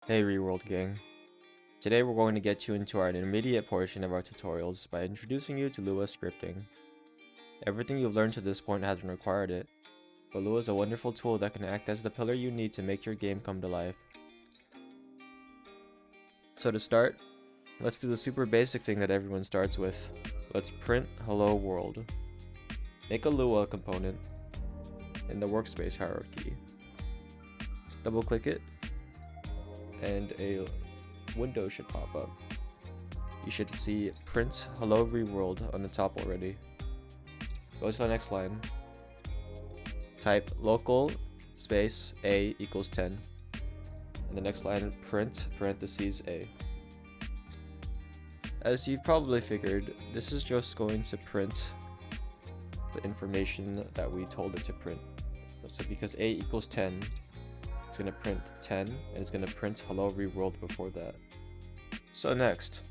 Hey Reworld gang. Today we're going to get you into our intermediate portion of our tutorials by introducing you to LUA scripting. Everything you've learned to this point hasn't required it, but LUA is a wonderful tool that can act as the pillar you need to make your game come to life. So to start, let's do the super basic thing that everyone starts with. Let's print hello world. Make a LUA component in the workspace hierarchy. Double click it, and a window should pop up. You should see print hello reworld on the top already. Go to the next line. Type local space a equals 10. And the next line, print parentheses a. As you've probably figured, this is just going to print the information that we told it to print. So because a equals 10, it's going to print 10, and it's going to print hello reworld before that. So next,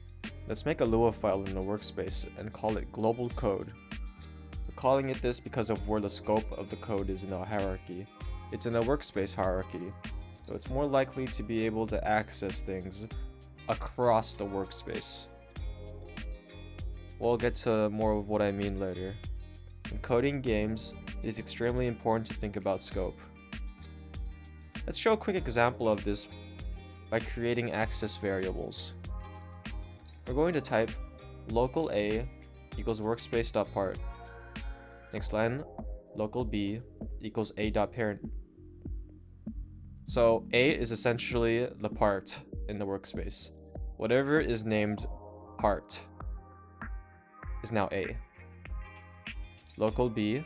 let's make a LUA file in the workspace and call it global code. We're calling it this because of where the scope of the code is in the hierarchy. It's in a workspace hierarchy, so it's more likely to be able to access things across the workspace. We'll get to more of what I mean later. In coding games, it is extremely important to think about scope. Let's show a quick example of this by creating access variables. We're going to type local a equals workspace.part. Next line, local b equals a.parent. So a is essentially the part in the workspace. Whatever is named part is now a. Local b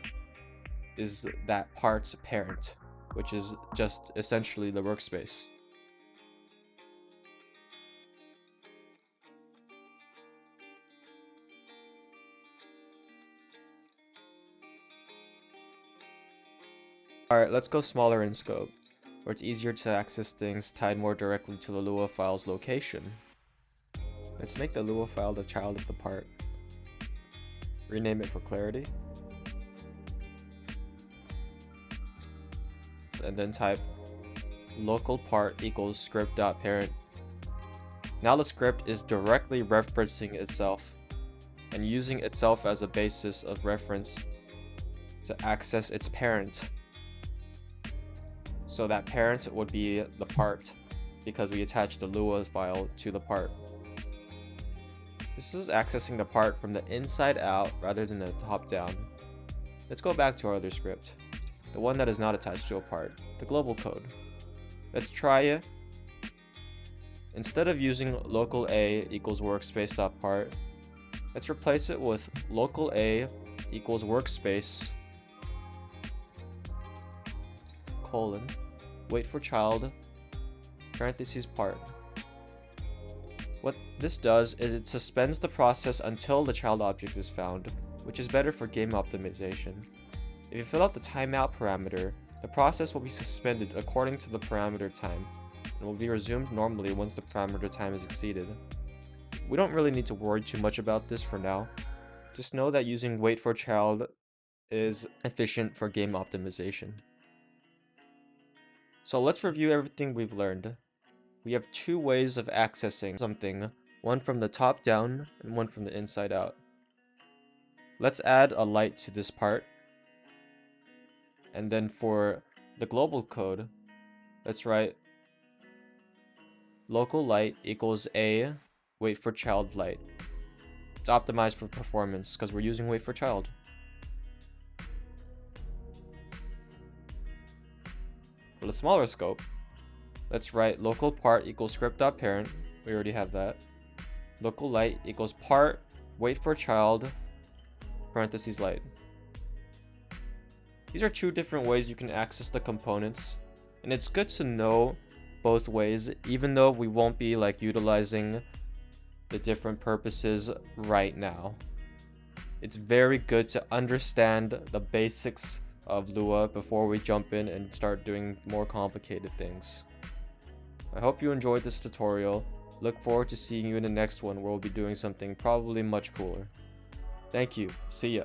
is that part's parent, which is just essentially the workspace. Alright, let's go smaller in scope, where it's easier to access things tied more directly to the LUA file's location. Let's make the LUA file the child of the part. Rename it for clarity. And then type local part equals script.parent. Now the script is directly referencing itself and using itself as a basis of reference to access its parent. So that parent would be the part because we attached the LUA file to the part. This is accessing the part from the inside out rather than the top down. Let's go back to our other script. The one that is not attached to a part, the global code. Let's try it. Instead of using local a equals workspace.part, let's replace it with local a equals workspace colon wait for child parentheses part. What this does is it suspends the process until the child object is found, which is better for game optimization. If you fill out the timeout parameter, the process will be suspended according to the parameter time, and will be resumed normally once the parameter time is exceeded. We don't really need to worry too much about this for now. Just know that using wait for child is efficient for game optimization. So let's review everything we've learned. We have two ways of accessing something, one from the top down and one from the inside out. Let's add a light to this part. And then for the global code, let's write local light equals a wait for child light. It's optimized for performance because we're using wait for child. For the smaller scope, let's write local part equals script.parent. We already have that. Local light equals part wait for child parentheses light. These are two different ways you can access the components, and it's good to know both ways, even though we won't be utilizing the different purposes right now. It's very good to understand the basics of LUA before we jump in and start doing more complicated things. I hope you enjoyed this tutorial. Look forward to seeing you in the next one where we'll be doing something probably much cooler. Thank you. See ya.